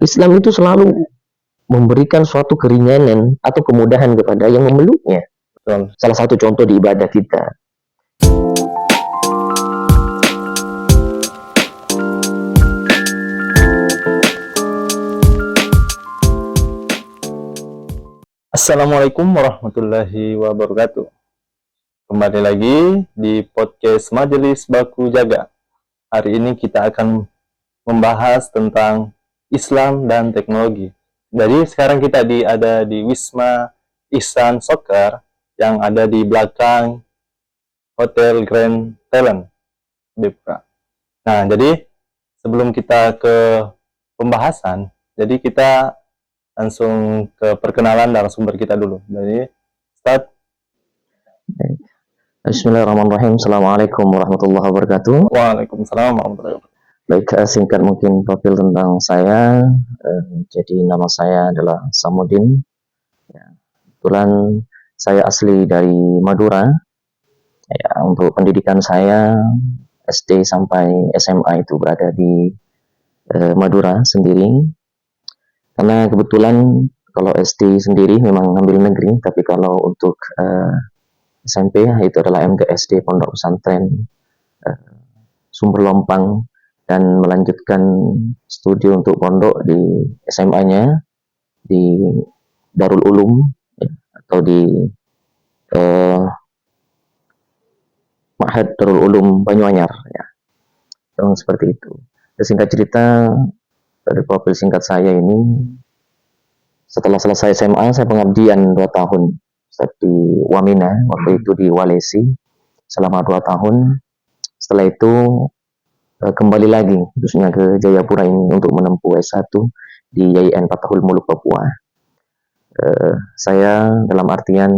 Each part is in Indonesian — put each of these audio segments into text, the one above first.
Islam itu selalu memberikan suatu keringanan atau kemudahan kepada yang memeluknya. Salah satu contoh di ibadah kita. Assalamualaikum warahmatullahi wabarakatuh. Kembali lagi di podcast Majelis Baku Jaga. Hari ini kita akan membahas tentang Islam dan teknologi. Jadi sekarang kita ada di Wisma Ihsan Soccer yang ada di belakang Hotel Grand Talent Depra. Nah, jadi sebelum kita ke pembahasan, jadi kita langsung ke perkenalan narasumber kita dulu. Jadi, start. Bismillahirrahmanirrahim. Assalamualaikum warahmatullahi wabarakatuh. Waalaikumsalam warahmatullahi wabarakatuh. Baik, singkat mungkin profil tentang saya. Jadi nama saya adalah Samudin. Kebetulan saya asli dari Madura. Ya, untuk pendidikan saya SD sampai SMA itu berada di Madura sendiri. Karena kebetulan kalau SD sendiri memang ngambil negeri, tapi kalau untuk SMP itu adalah MTSD Pondok Pesantren Sumber Lompang, dan melanjutkan studi untuk pondok di SMA-nya di Darul Ulum ya, atau di Ma'had Darul Ulum Banyuanyar ya. Seperti itu. Singkat cerita, dari profil singkat saya ini, setelah selesai SMA saya pengabdian 2 tahun di Wamena, waktu itu di Walesi selama 2 tahun. Setelah itu kembali lagi khususnya ke Jayapura ini untuk menempuh S1 di YIN Fatahul Muluk Papua. Saya dalam artian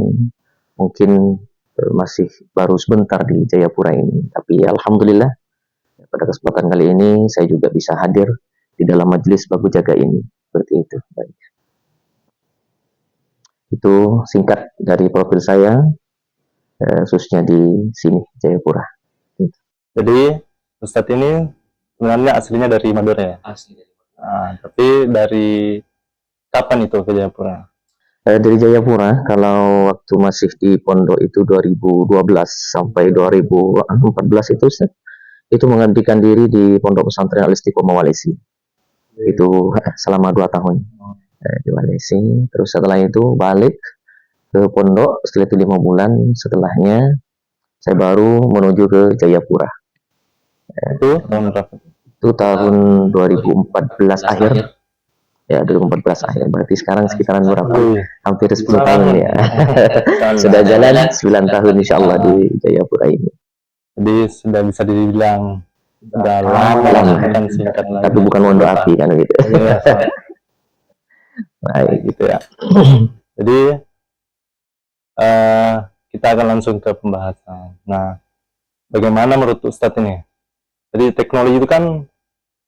mungkin masih baru sebentar di Jayapura ini, tapi alhamdulillah pada kesempatan kali ini saya juga bisa hadir di dalam majelis Baku Jaga ini. Seperti itu. Baik. Itu singkat dari profil saya, khususnya di sini Jayapura. Jadi Ustadz ini sebenarnya aslinya dari Madura ya? Asli dari Madura. Nah, tapi dari kapan itu ke Jayapura? Dari Jayapura, kalau waktu masih di pondok itu 2012 sampai 2014 itu mengabdikan diri di Pondok Pesantren Al-Istiqomah Walesi. Itu selama 2 tahun di Walesi. Terus setelah itu balik ke pondok, setelah itu 5 bulan. Setelahnya saya baru menuju ke Jayapura. Itu tahun berapa? Itu tahun 2014 akhir. Ya, 2014 akhir. Berarti sekarang sekitaran berapa? Hampir 10 tahun ya. Sudah jalan 9 tahun insyaallah di Jayapura ini. Jadi sudah bisa dibilang dalam kan singkat lagi. Tapi bukan mondok api kan gitu. Baik gitu ya. Jadi kita akan langsung ke pembahasan. Nah, bagaimana menurut Ustadz ini? Jadi teknologi itu kan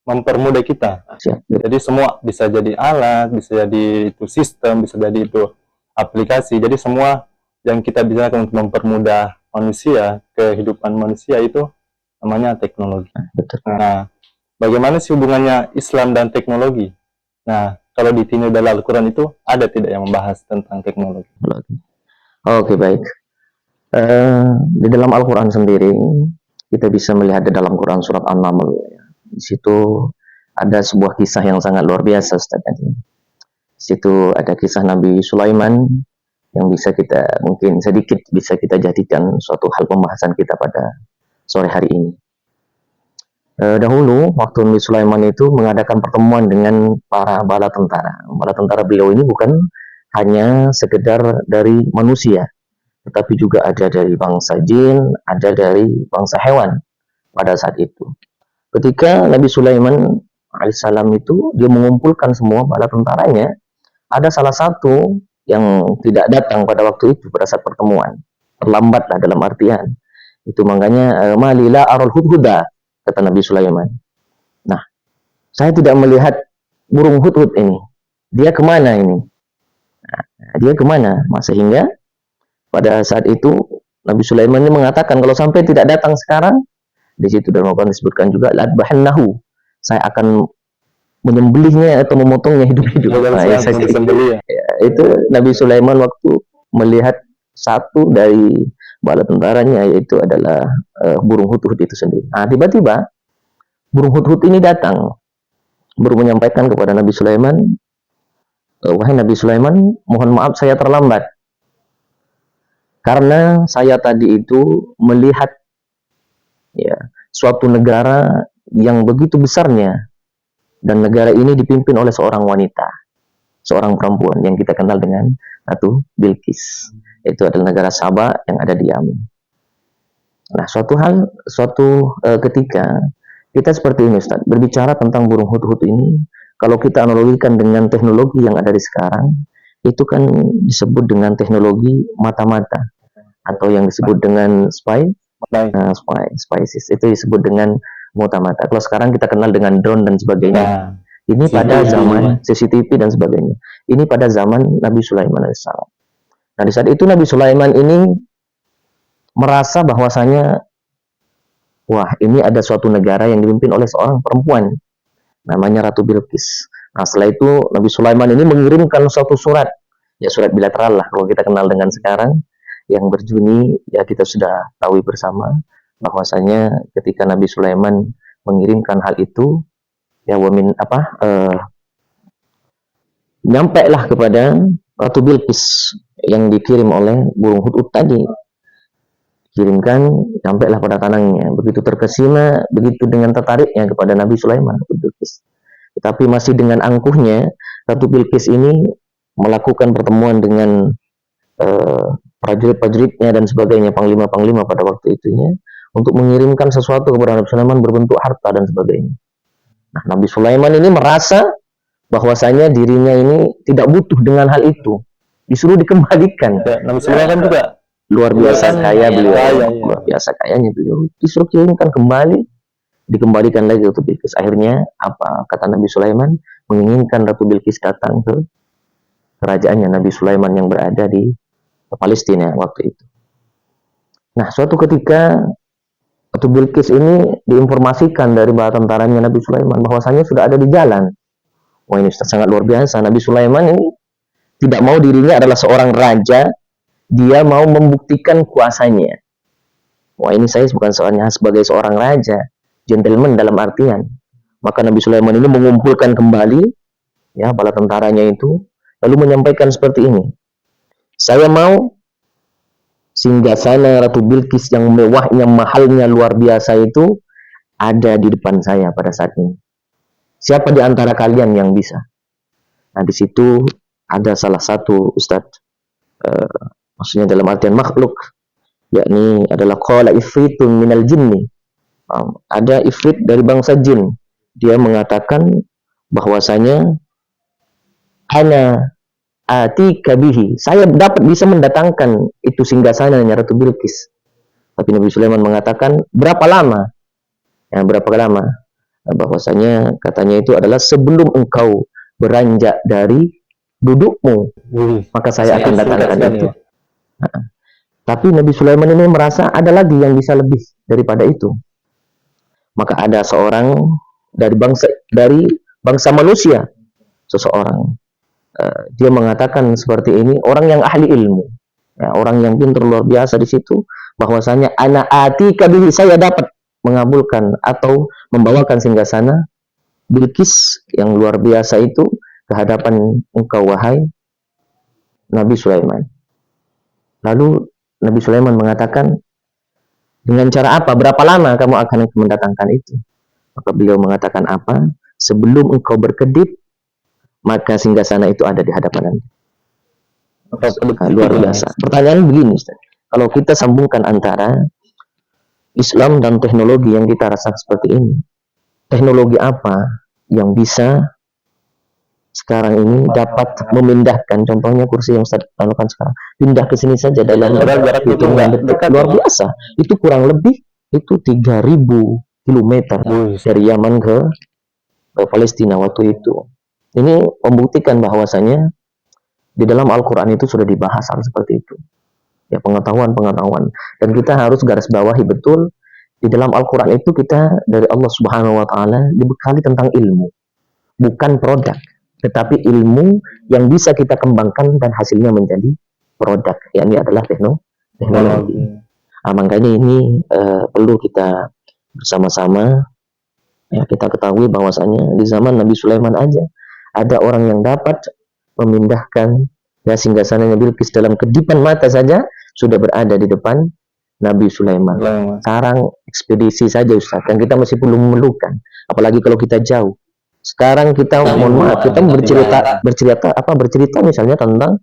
mempermudah kita. Siap. Jadi semua bisa jadi alat, bisa jadi itu sistem, bisa jadi itu aplikasi. Jadi semua yang kita bisa untuk mempermudah manusia, kehidupan manusia itu namanya teknologi. Betul. Nah, bagaimana sih hubungannya Islam dan teknologi? Nah, kalau di dalam Al-Quran itu ada tidak yang membahas tentang teknologi? Oke, baik. Di dalam Al-Quran sendiri kita bisa melihat di dalam Quran surat An-Naml. Di situ ada sebuah kisah yang sangat luar biasa, Ustaz. Di situ ada kisah Nabi Sulaiman yang mungkin sedikit bisa kita jadikan suatu hal pembahasan kita pada sore hari ini. Dahulu waktu Nabi Sulaiman itu mengadakan pertemuan dengan para bala tentara. Bala tentara beliau ini bukan hanya sekedar dari manusia, tetapi juga ada dari bangsa jin, ada dari bangsa hewan pada saat itu. Ketika Nabi Sulaiman alaihissalam itu dia mengumpulkan semua bala tentaranya, ada salah satu yang tidak datang pada waktu itu pada saat pertemuan, terlambatlah dalam artian itu, makanya malila arul hudhuda, kata Nabi Sulaiman. Nah, saya tidak melihat burung hudhud ini, dia kemana ini? Dia kemana? Sehingga pada saat itu Nabi Sulaiman ini mengatakan kalau sampai tidak datang sekarang, di situ dalam Al-Quran disebutkan juga ladbahannahu, saya akan menyembelihnya atau memotongnya hidup-hidup. Nah, itu Nabi Sulaiman waktu melihat satu dari bala tentaranya, yaitu adalah burung hut-hut itu sendiri. Nah, tiba-tiba burung hut-hut ini datang, burung menyampaikan kepada Nabi Sulaiman, wahai Nabi Sulaiman, mohon maaf saya terlambat. Karena saya tadi itu melihat ya suatu negara yang begitu besarnya, dan negara ini dipimpin oleh seorang wanita, seorang perempuan yang kita kenal dengan Ratu Bilqis. Itu adalah negara Saba yang ada di Yaman. Nah, suatu ketika kita seperti ini, Ustaz, berbicara tentang burung hut-hut ini, kalau kita analogikan dengan teknologi yang ada di sekarang, itu kan disebut dengan teknologi mata-mata, atau yang disebut dengan spices, itu disebut dengan mata-mata. Kalau sekarang kita kenal dengan drone dan sebagainya. Ini pada zaman CCTV dan sebagainya. Ini pada zaman Nabi Sulaiman AS. Nah, di saat itu Nabi Sulaiman ini merasa bahwasanya, wah, ini ada suatu negara yang dipimpin oleh seorang perempuan namanya Ratu Bilqis. Nah, setelah itu Nabi Sulaiman ini mengirimkan suatu surat, ya surat bilateral lah kalau kita kenal dengan sekarang, yang berbunyi, ya kita sudah tahu bersama bahwasanya ketika Nabi Sulaiman mengirimkan hal itu, ya nyampe lah kepada Ratu Bilqis yang dikirim oleh burung hut-hut tadi. Kirimkan, sampailah pada tangannya. Begitu terkesima, begitu dengan tertariknya kepada Nabi Sulaiman, Ratu Bilqis. Tetapi masih dengan angkuhnya, Ratu Bilqis ini melakukan pertemuan dengan prajurit-prajuritnya dan sebagainya, panglima-panglima pada waktu itunya, untuk mengirimkan sesuatu kepada Nabi Sulaiman berbentuk harta dan sebagainya. Nah, Nabi Sulaiman ini merasa bahwasanya dirinya ini tidak butuh dengan hal itu, disuruh dikembalikan. Nabi Sulaiman juga luar biasa kaya beliau, luar biasa kayanya beliau, disuruh kirimkan kembali, dikembalikan lagi Ratu Bilqis. Akhirnya apa kata Nabi Sulaiman? Menginginkan Ratu Bilqis datang ke kerajaannya Nabi Sulaiman yang berada di Palestina waktu itu. Nah, suatu ketika Ratu Bilqis ini diinformasikan dari bala tentaranya Nabi Sulaiman bahwasanya sudah ada di jalan. Wah, ini sangat luar biasa. Nabi Sulaiman ini tidak mau dirinya adalah seorang raja, dia mau membuktikan kuasanya. Wah, ini saya bukan soalnya sebagai seorang raja, gentleman dalam artian. Maka Nabi Sulaiman ini mengumpulkan kembali ya bala tentaranya itu, lalu menyampaikan seperti ini. Saya mau singgasana Ratu Bilqis yang mewahnya, mahalnya, luar biasa itu ada di depan saya pada saat ini. Siapa di antara kalian yang bisa? Nah, di situ ada salah satu Ustadz, maksudnya dalam artian makhluk, yakni adalah qala ifritun minal jinni. Ada ifrit dari bangsa jin. Dia mengatakan bahwasanya ana atika bihi, saya dapat bisa mendatangkan itu singgasananya Ratu Bilqis. Tapi Nabi Sulaiman mengatakan, berapa lama? Ya, berapa lama? Bahwasanya katanya itu adalah sebelum engkau beranjak dari dudukmu, maka saya akan datangkan itu. Tapi Nabi Sulaiman ini merasa ada lagi yang bisa lebih daripada itu. Maka ada seorang dari bangsa manusia, seseorang, dia mengatakan seperti ini, orang yang ahli ilmu, ya, orang yang pintar luar biasa di situ, bahwasanya ana atika bihi, saya dapat mengabulkan atau membawakan singgasana Bilqis yang luar biasa itu ke hadapan engkau wahai Nabi Sulaiman. Lalu Nabi Sulaiman mengatakan, dengan cara apa? Berapa lama kamu akan mendatangkan itu? Maka beliau mengatakan apa? Sebelum engkau berkedip, maka singgasana itu ada di hadapan Anda. Luar biasa. Pertanyaan begini, Ustaz. Kalau kita sambungkan antara Islam dan teknologi yang kita rasa seperti ini, teknologi apa yang bisa sekarang ini dapat memindahkan, contohnya kursi yang Ustaz lakukan sekarang, pindah ke sini saja dalam hitungan detik, luar biasa. Itu kurang lebih itu 3.000 kilometer dari Yaman ke Palestina waktu itu. Ini membuktikan bahwasanya di dalam Al-Quran itu sudah dibahas hal seperti itu. Ya, pengetahuan. Dan kita harus garis bawahi betul, di dalam Al-Quran itu kita dari Allah Subhanahu wa Ta'ala dibekali tentang ilmu. bukan produk, tetapi ilmu yang bisa kita kembangkan dan hasilnya menjadi produk, yang ini adalah teknologi. Makanya ini perlu kita bersama-sama ya kita ketahui bahwasanya di zaman Nabi Sulaiman aja ada orang yang dapat memindahkan ya singgasananya Bilqis dalam kedipan mata saja sudah berada di depan Nabi Sulaiman. Sekarang ekspedisi saja Ustaz, dan kita masih belum memerlukan, apalagi kalau kita jauh. Sekarang kita mohon maaf, kita bercerita misalnya tentang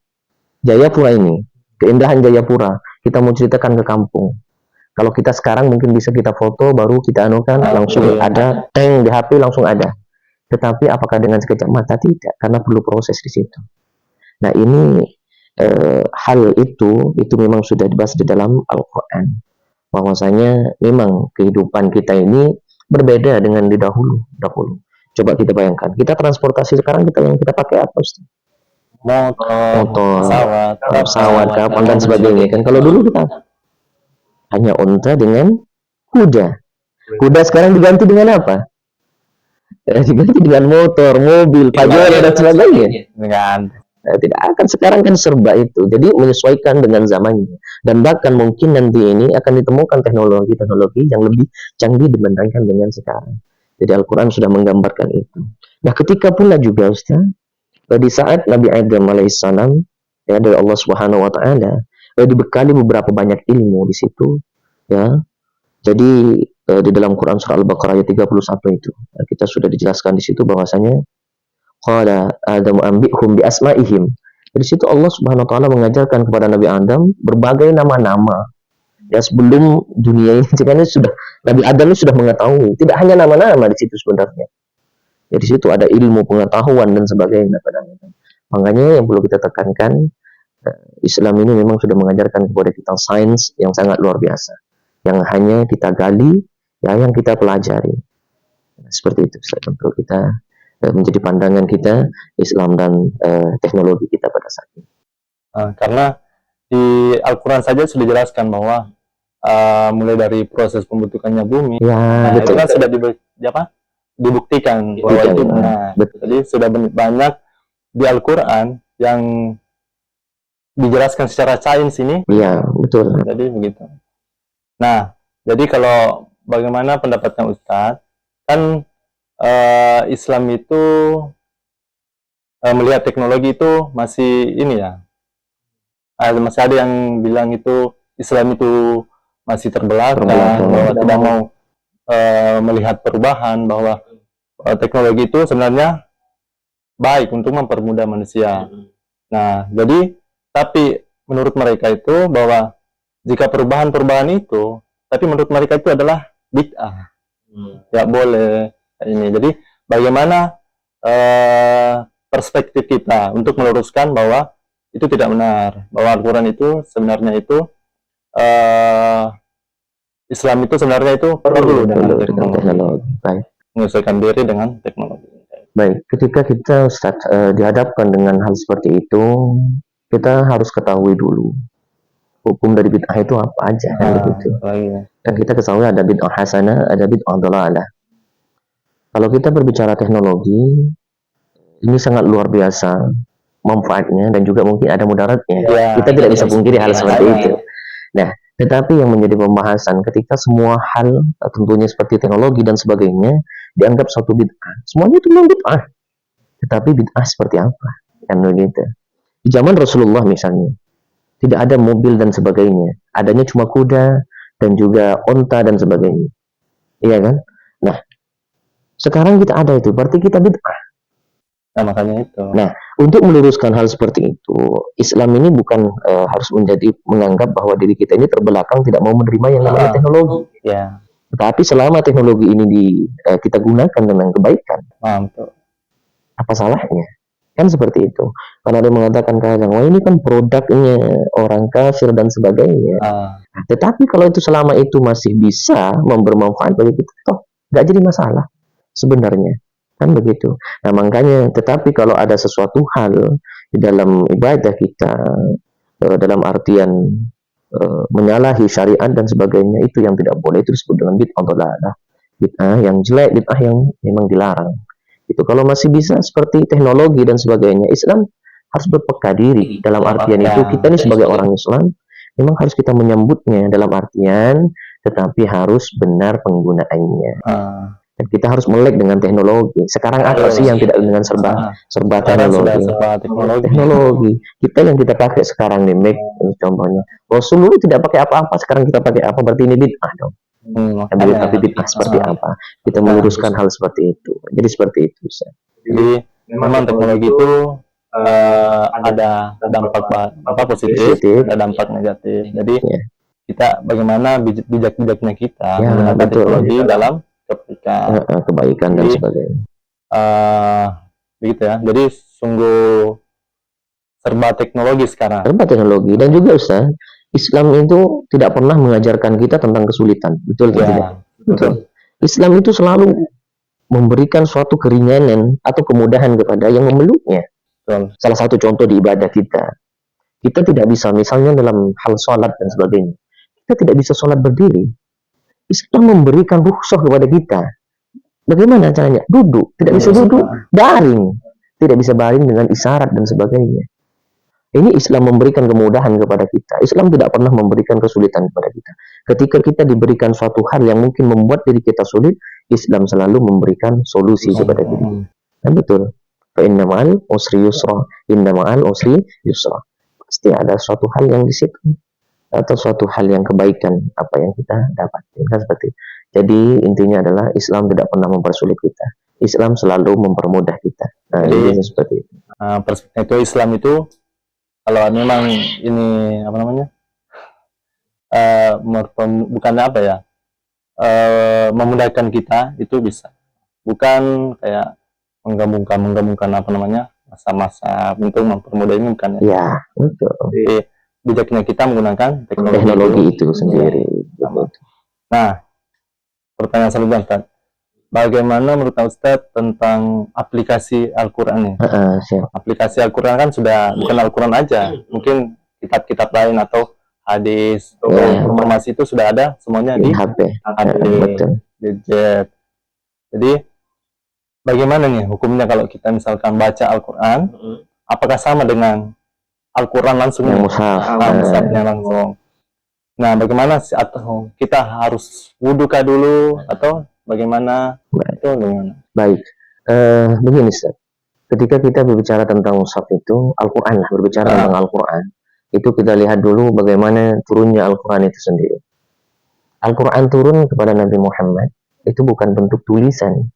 Jayapura ini, keindahan Jayapura. Kita mau ceritakan ke kampung. Kalau kita sekarang mungkin bisa kita foto, baru kita anukan, langsung ada tank di HP langsung ada. Tetapi apakah dengan sekejap mata? Tidak, karena perlu proses di situ. Nah ini hal itu memang sudah dibahas di dalam Al-Quran. Bahwasanya memang kehidupan kita ini berbeda dengan di dahulu. Coba kita bayangkan, kita transportasi sekarang yang kita pakai apa Ustaz? Motor, pesawat, kapal dan sebagainya. Kan kalau dulu kita hanya unta dengan kuda. Kuda sekarang diganti dengan apa? Diganti dengan motor, mobil, pajero dan sebagainya. Tidak akan, sekarang kan serba itu. Jadi menyesuaikan dengan zamannya. Dan bahkan mungkin nanti ini akan ditemukan teknologi yang lebih canggih dibandingkan dengan sekarang. Jadi Al-Quran sudah menggambarkan itu. Nah ketika pula juga Ustaz, di saat Nabi Adam alaihissalam ya dari Allah Subhanahu wa taala dibekali beberapa banyak ilmu di situ ya. Jadi di dalam Quran surah Al-Baqarah ayat 31 itu kita sudah dijelaskan di situ bahwasanya qala Adam ambihum bi asma'ihim. Di situ Allah Subhanahu wa taala mengajarkan kepada Nabi Adam berbagai nama-nama. Ya sebelum dunia ini sudah Nabi Adam sudah mengetahui, tidak hanya nama-nama di situ sebenarnya. Ya di situ ada ilmu pengetahuan dan sebagainya pada Nabi. Makanya yang perlu kita tekankan, Islam ini memang sudah mengajarkan kepada kita sains yang sangat luar biasa, yang hanya kita gali, ya yang kita pelajari. Seperti itu untuk kita menjadi pandangan kita Islam dan teknologi kita pada saat ini. Karena di Al-Quran saja sudah dijelaskan bahwa mulai dari proses pembentukannya bumi, ya, itu kan sudah dibuktikan bahwa itu benar. Jadi sudah banyak di Al-Quran yang dijelaskan secara sains ini. Iya, betul. Jadi begitu. Nah, jadi kalau bagaimana pendapatnya Ustadz, kan Islam itu melihat teknologi itu masih ini ya, masih ada yang bilang itu Islam itu masih terbelakang, bahwa tidak mau melihat perubahan, bahwa teknologi itu sebenarnya baik untuk mempermudah manusia. Nah, jadi tapi menurut mereka itu bahwa jika perubahan-perubahan itu, tapi menurut mereka itu adalah bid'ah, ya boleh ini. Jadi bagaimana perspektif kita untuk meluruskan bahwa itu tidak benar, bahwa Al-Quran itu sebenarnya itu Islam itu sebenarnya itu perlu dengan teknologi. Baik. Menyesuaikan diri dengan teknologi. Baik, ketika kita dihadapkan dengan hal seperti itu, kita harus ketahui dulu hukum dari bid'ah itu apa aja kan begitu. Dan kita ketahui ada bid'ah hasanah, ada bid'ah dhalalah. Kalau kita berbicara teknologi, ini sangat luar biasa manfaatnya dan juga mungkin ada mudaratnya. Ya, kita tidak bisa pungkiri hal seperti itu. Nah, tetapi yang menjadi pembahasan ketika semua hal tentunya seperti teknologi dan sebagainya dianggap suatu bid'ah. Semuanya itu memang bid'ah. Tetapi bid'ah seperti apa? Kan begitu. Di zaman Rasulullah misalnya, tidak ada mobil dan sebagainya. Adanya cuma kuda dan juga onta dan sebagainya. Iya kan? Nah, sekarang kita ada itu, berarti kita bid'ah. Nah, makanya itu. Nah, untuk meluruskan hal seperti itu, Islam ini bukan harus menganggap bahwa diri kita ini terbelakang tidak mau menerima yang namanya teknologi. Ya. Tetapi selama teknologi ini kita gunakan dengan kebaikan, apa salahnya? Kan seperti itu. Karena ada yang mengatakan kadang, wah ini kan produknya orang kafir dan sebagainya. Tetapi kalau itu selama itu masih bisa bermanfaat bagi kita, toh nggak jadi masalah sebenarnya. Kan begitu. Nah makanya, tetapi kalau ada sesuatu hal di dalam ibadah kita, dalam artian menyalahi syariat dan sebagainya, itu yang tidak boleh, itu disebut dengan bid'ah dhalalah. Bid'ah yang jelek, bid'ah yang memang dilarang. Itu kalau masih bisa seperti teknologi dan sebagainya, Islam harus berpeka diri. Dalam artian itu kita ini sebagai orang Islam memang harus kita menyambutnya dalam artian, tetapi harus benar penggunaannya. Dan kita harus melek dengan teknologi. Sekarang apa sih yang tidak dengan serba Sekarang sudah teknologi? serba teknologi. Teknologi. Kita yang kita pakai sekarang nih, Mac, contohnya. Rasulullah tidak pakai apa-apa, sekarang kita pakai apa? Berarti ini bid'ah dong. Tapi bid'ah seperti apa? Kita meluruskan hal seperti itu. Jadi seperti itu. Jadi memang teknologi itu ada dampak positif, ada dampak negatif. Jadi kita bagaimana bijak-bijaknya kita menggunakan teknologi dalam kebaikan dan sebagainya. Begitu ya. Jadi sungguh serba teknologi sekarang. Serba teknologi. Dan juga Ustaz, Islam itu tidak pernah mengajarkan kita tentang kesulitan. Betul atau tidak? Betul. Islam itu selalu memberikan suatu keringanan atau kemudahan kepada yang memeluknya. Betul. Salah satu contoh di ibadah kita. Kita tidak bisa, misalnya dalam hal sholat dan sebagainya, kita tidak bisa sholat berdiri. Islam memberikan rukhsah kepada kita. Bagaimana caranya? Duduk. Tidak bisa duduk, baring. Tidak bisa baring dengan isyarat dan sebagainya. Ini Islam memberikan kemudahan kepada kita. Islam tidak pernah memberikan kesulitan kepada kita. Ketika kita diberikan suatu hal yang mungkin membuat diri kita sulit, Islam selalu memberikan solusi kepada diri. Dan betul. Fa inna ma'al usri yusra. Inna ma'al usri yusra. Pasti ada suatu hal yang di situ. Atau suatu hal yang kebaikan apa yang kita dapat. Kan seperti itu. Jadi intinya adalah Islam tidak pernah mempersulit kita. Islam selalu mempermudah kita. Nah, jadi seperti itu. Perspektif Islam itu kalau memang ini apa namanya bukan apa ya memudahkan kita, itu bisa, bukan kayak menggabungkan apa namanya masa-masa untuk mempermudah ini, bukan ya? Ya, betul. Jadi bijaknya kita menggunakan teknologi itu sendiri. Nah, pertanyaan selanjutnya, Ustaz. Bagaimana menurut Ustaz tentang aplikasi Al-Quran ini? Aplikasi Al-Quran kan sudah bukan Al-Quran aja, mungkin kitab-kitab lain atau hadis, informasi itu sudah ada semuanya di HP, gadget. Jadi bagaimana nih hukumnya kalau kita misalkan baca Al-Quran, apakah sama dengan Al-Quran langsung? Mushafnya langsung. Nah, bagaimana atau kita harus wudukah dulu atau bagaimana? Baik. Begini Ustaz. Ketika kita berbicara tentang mushaf itu, Al-Quran lah, berbicara tentang Al-Quran, itu kita lihat dulu bagaimana turunnya Al-Quran itu sendiri. Al-Quran turun kepada Nabi Muhammad itu bukan bentuk tulisan,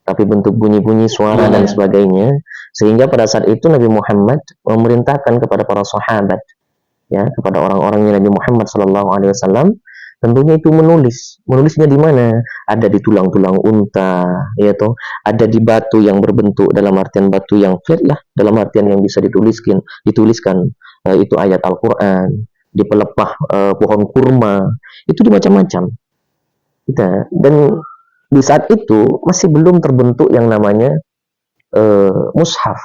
tapi bentuk bunyi-bunyi suara dan sebagainya, sehingga pada saat itu Nabi Muhammad memerintahkan kepada para sahabat, ya, kepada orang-orangnya Nabi Muhammad SAW, tentunya itu menulisnya di mana? Ada di tulang-tulang unta, ya toh, ada di batu yang berbentuk, dalam artian batu yang flat lah, dalam artian yang bisa dituliskan itu ayat Al-Quran, di pelepah pohon kurma, itu di macam-macam. Dan di saat itu masih belum terbentuk yang namanya mushaf.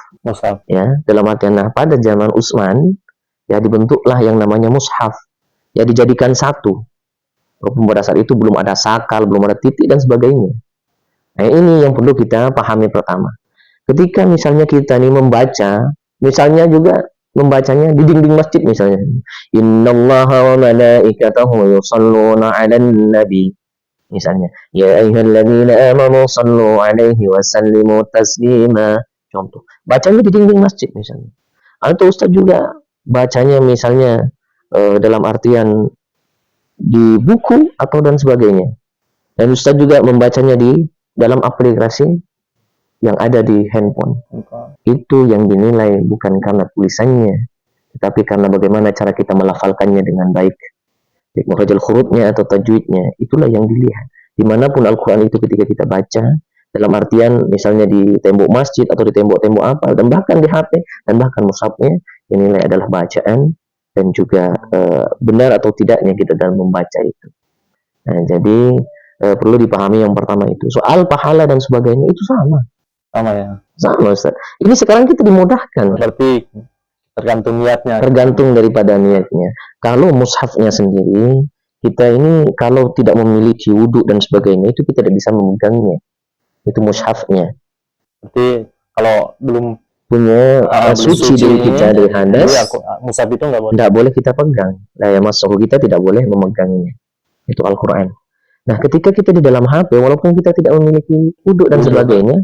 Ya, dalam artian pada zaman Utsman, ya, dibentuklah yang namanya mushaf, ya, dijadikan satu. Pada saat itu belum ada sakal, belum ada titik dan sebagainya. Nah, ini yang perlu kita pahami pertama. Ketika misalnya kita nih membaca, misalnya juga membacanya di dinding masjid misalnya, innallaha wa malaikatahu yusholluna 'alan nabi, misalnya, ya ayyuhalladzina amanu shallu 'alaihi wa sallimu taslima, contoh. Bacanya di dinding masjid misalnya. Atau Ustaz juga bacanya misalnya dalam artian di buku atau dan sebagainya. Dan Ustaz juga membacanya di dalam aplikasi yang ada di handphone. Itu yang dinilai bukan karena tulisannya, tetapi karena bagaimana cara kita melafalkannya dengan baik. Makhrajul hurufnya atau tajwidnya, itulah yang dilihat. Dimanapun Al-Quran itu ketika kita baca, dalam artian misalnya di tembok masjid atau di tembok-tembok apa, dan bahkan di HP, dan bahkan mushafnya, dinilai adalah bacaan dan juga benar atau tidaknya kita dalam membaca itu. Nah, jadi perlu dipahami yang pertama itu. Soal pahala dan sebagainya itu sama ya. Sama Ustaz. Ini sekarang kita dimudahkan. Berarti tergantung niatnya. Tergantung daripada niatnya. Kalau mushafnya sendiri, kita ini kalau tidak memiliki wudhu dan sebagainya, itu kita tidak bisa memegangnya. Itu mushafnya. Berarti kalau belum punya belum suci diri kita dari hadas, mushaf itu nggak boleh. tidak boleh kita pegang. Nah, yang masuk kita tidak boleh memegangnya. Itu Al-Quran. Nah, ketika kita di dalam HP, walaupun kita tidak memiliki wudhu dan sebagainya,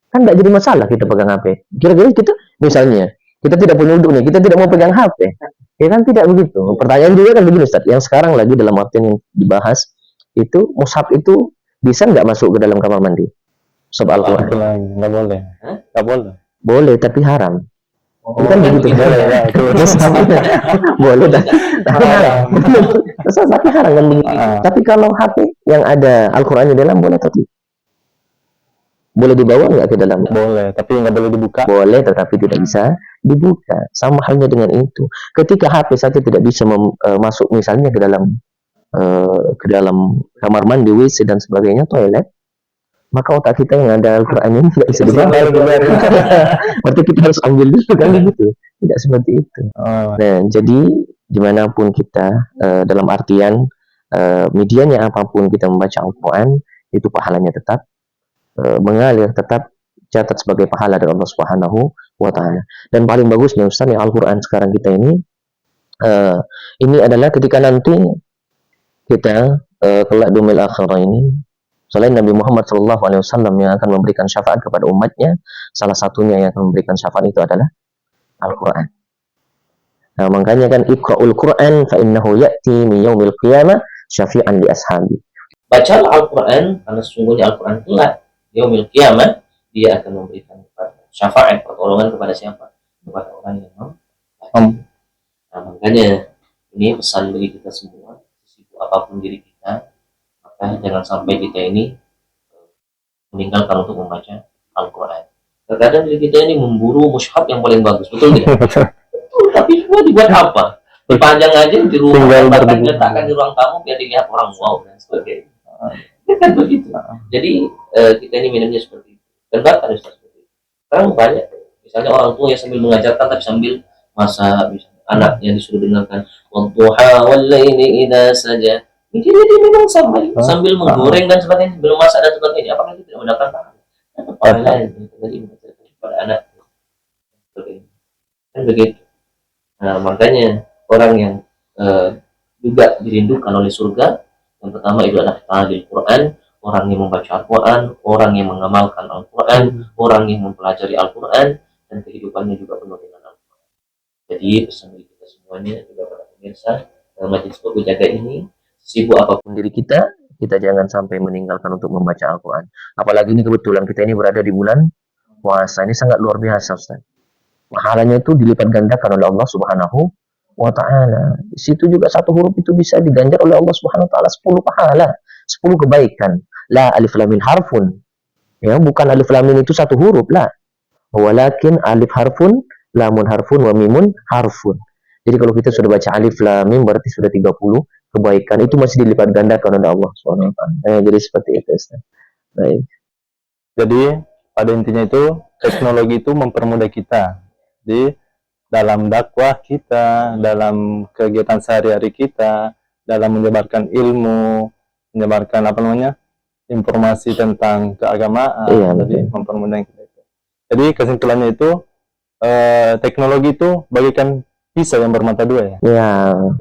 kan tidak jadi masalah kita pegang HP. Kira-kira kita, misalnya, kita tidak punya wudhu nih, kita tidak mau pegang HP. Ya kan tidak begitu. Pertanyaan juga kan begini, Ustaz. Yang sekarang lagi dalam artian yang dibahas, itu mushaf itu bisa nggak masuk ke dalam kamar mandi? Mushaf Al-Quran. Nggak boleh. Nggak boleh. Boleh, tapi haram. Bukan begitu. Boleh, boleh, tapi haram. Tapi haram kan begitu. Tapi kalau HP yang ada Al-Quran di dalam boleh atau tidak? Boleh dibawa nggak ke dalam? Boleh, tapi nggak boleh dibuka. Boleh, tetapi tidak bisa dibuka. Sama halnya dengan itu. Ketika HP saja tidak bisa masuk misalnya ke dalam kamar mandi, WC dan sebagainya, toilet, maka otak kita yang ada Al-Quran ini tidak bisa dibawa. Berarti kita harus ambil dulu kan gitu. Tidak seperti itu. Nah, jadi dimanapun kita, dalam artian medianya apapun kita membaca Al-Quran, itu pahalanya tetap mengalir, tetap catat sebagai pahala dari Allah Subhanahu wa Ta'ala. Dan paling bagusnya Ustaz, yang Al-Quran sekarang kita ini adalah ketika nanti kita kelak dumil akhirah ini, selain Nabi Muhammad SAW yang akan memberikan syafaat kepada umatnya, salah satunya yang akan memberikan syafaat itu adalah Al-Quran. Nah, makanya kan iqra'ul Quran fa innahu ya'ti min yaumil qiyamah syafi'an li ashabi. Bacalah Al-Quran, karena sesungguhnya Al-Quran kelak yaumil qiyamah dia akan memberikan syafaat, pertolongan kepada siapa? Kepada orang yang membaca. Nah, makanya ini pesan bagi kita semua, sibuk apapun diri kita, jangan sampai kita ini meninggalkan untuk membaca Al-Quran. Terkadang diri kita ini memburu mushaf yang paling bagus, betul tidak? Betul, tapi semua dibuat apa? Dipajang aja di rumah, bahkan diletakkan di ruang tamu biar dilihat orang, wow, dan sebagainya. Kan begitu. Jadi kita ini minumnya seperti itu. Dan bahkan seperti itu. Sekarang banyak, misalnya orang tua yang sambil mengajarkan tapi sambil masak, anaknya disuruh dengarkan wadduha wallaili idza saja. Jadi dia memang sambil menggoreng dan sebagainya, belum masak dan sebagainya. Apakah itu tidak mendapatkan pahala? Pahala lain kepada anak. Kan begitu. Nah, makanya orang yang juga dirindukan oleh surga, yang pertama itu adalah ahli Quran, orang yang membaca Al-Quran, orang yang mengamalkan Al-Quran, orang yang mempelajari Al-Quran, dan kehidupannya juga penuh dengan Al-Quran. Jadi pesan bagi kita semuanya, juga para pemirsa Majelis Baku Jaga ini, sibuk apapun diri kita, kita jangan sampai meninggalkan untuk membaca Al-Quran. Apalagi ini kebetulan kita ini berada di bulan puasa, ini sangat luar biasa, Ustaz. Pahalanya itu dilipat gandakan oleh Allah Subhanahu wa Ta'ala. Di situ juga satu huruf itu bisa diganjar oleh Allah Subhanahu wa Ta'ala 10 pahala, 10 kebaikan. La alif lam mim harfun. Ya, bukan alif lam mim itu satu huruf, la. Walakin alif harfun, lamun harfun, wa mimun harfun. Jadi kalau kita sudah baca alif lam mim berarti sudah 30 kebaikan, itu masih dilipat gandakan oleh Allah Subhanahu wa Ta'ala. Jadi seperti itu, Ustaz. Baik. Jadi pada intinya itu teknologi itu mempermudah kita di dalam dakwah kita, dalam kegiatan sehari-hari kita, dalam menyebarkan ilmu, menyebarkan informasi tentang keagamaan. Jadi mempermudah kita itu. Jadi kesimpulannya itu teknologi itu bagaikan pisau yang bermata dua, ya. Ya.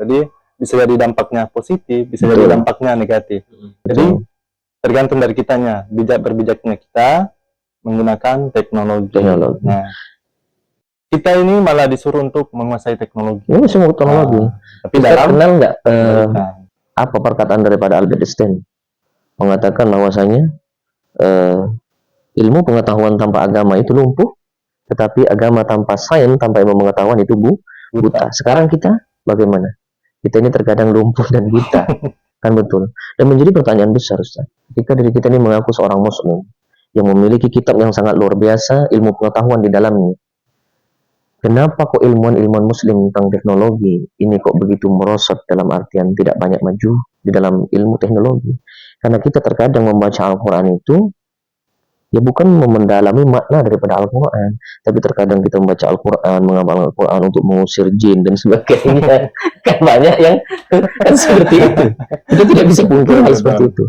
Jadi bisa jadi dampaknya positif, bisa jadi dampaknya negatif. Jadi tergantung dari kitanya, berbijaknya kita menggunakan teknologi. Nah, kita ini malah disuruh untuk menguasai teknologi. Ini semua teknologi. Tapi kita kenal nggak apa perkataan daripada Albert Einstein mengatakan bahwasanya ilmu pengetahuan tanpa agama itu lumpuh, tetapi agama tanpa sains, tanpa ilmu pengetahuan itu buta. Sekarang kita bagaimana? Kita ini terkadang lumpuh dan buta. Kan betul. Dan menjadi pertanyaan besar, Ustaz. Ketika diri kita ini mengaku seorang muslim yang memiliki kitab yang sangat luar biasa, ilmu pengetahuan di dalamnya, kenapa kok ilmuwan muslim tentang teknologi ini kok begitu merosot, dalam artian tidak banyak maju di dalam ilmu teknologi? Karena kita terkadang membaca Al-Quran itu Ya bukan mendalami makna daripada Al-Quran, tapi terkadang kita membaca Al-Quran, menghafal Al-Quran untuk mengusir jin dan sebagainya. Kan banyak yang kan seperti itu. Kita tidak bisa pungkiri seperti itu.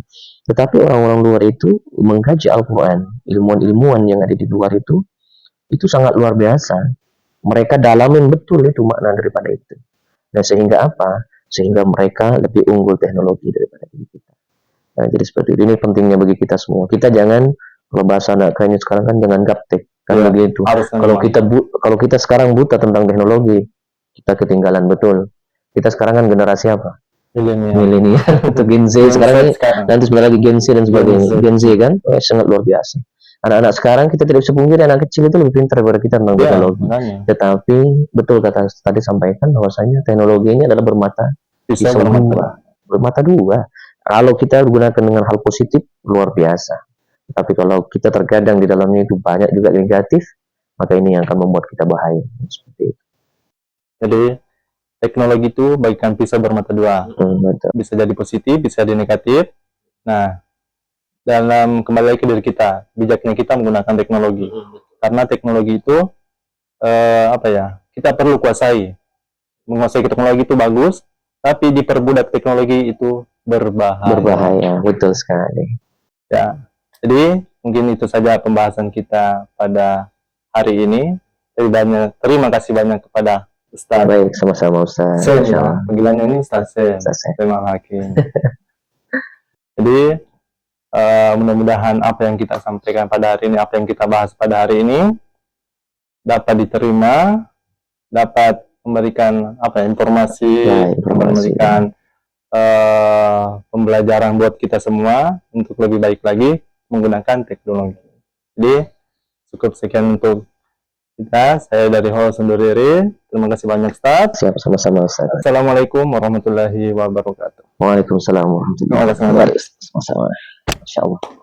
Tetapi orang-orang luar itu mengkaji Al-Quran, ilmuwan-ilmuwan yang ada di luar itu sangat luar biasa. Mereka dalamin betul itu makna daripada itu. Dan sehingga apa? Sehingga mereka lebih unggul teknologi daripada kita. Nah, jadi seperti itu. Ini pentingnya bagi kita semua. Kita jangan, kalau bahasa anak kayaknya sekarang kan, jangan gaptek kan begitu. Kalau kita sekarang buta tentang teknologi, kita ketinggalan betul. Kita sekarang kan generasi apa? Milenial atau Gen Z sekarang. Nanti sebentar lagi Gen Z dan sebagainya. Gen Z kan sangat luar biasa. Anak-anak sekarang kita tidak bisa pungkiri, anak kecil itu lebih pintar daripada kita tentang teknologi. Tetapi betul kata tadi sampaikan bahwasanya teknologi ini adalah bermata dua. Kalau kita gunakan dengan hal positif, luar biasa. Tapi kalau kita terkadang di dalamnya itu banyak juga negatif, maka ini yang akan membuat kita bahaya. Seperti itu. Jadi teknologi itu bagaikan pisau bermata dua. Bisa jadi positif, bisa jadi negatif. Nah, dalam kembali lagi ke diri kita, bijaknya kita menggunakan teknologi. Karena teknologi itu kita perlu kuasai. Menguasai teknologi itu bagus, tapi diperbudak teknologi itu berbahaya. Betul sekali. Ya, jadi mungkin itu saja pembahasan kita pada hari ini. Terima kasih banyak kepada Ustaz. Baik, sama-sama Ustaz. Panggilannya ini Ustaz. Terima kasih. Jadi mudah-mudahan apa yang kita sampaikan pada hari ini, apa yang kita bahas pada hari ini dapat diterima, dapat memberikan informasi, memberikan pembelajaran buat kita semua untuk lebih baik lagi menggunakan teknologi. Jadi cukup sekian untuk kita. Saya dari host undur diri. Terima kasih banyak Ustaz. Siap, sama-sama Ustaz. Assalamualaikum warahmatullahi wabarakatuh. Waalaikumsalam warahmatullahi wabarakatuh. Sama-sama. Insyaallah.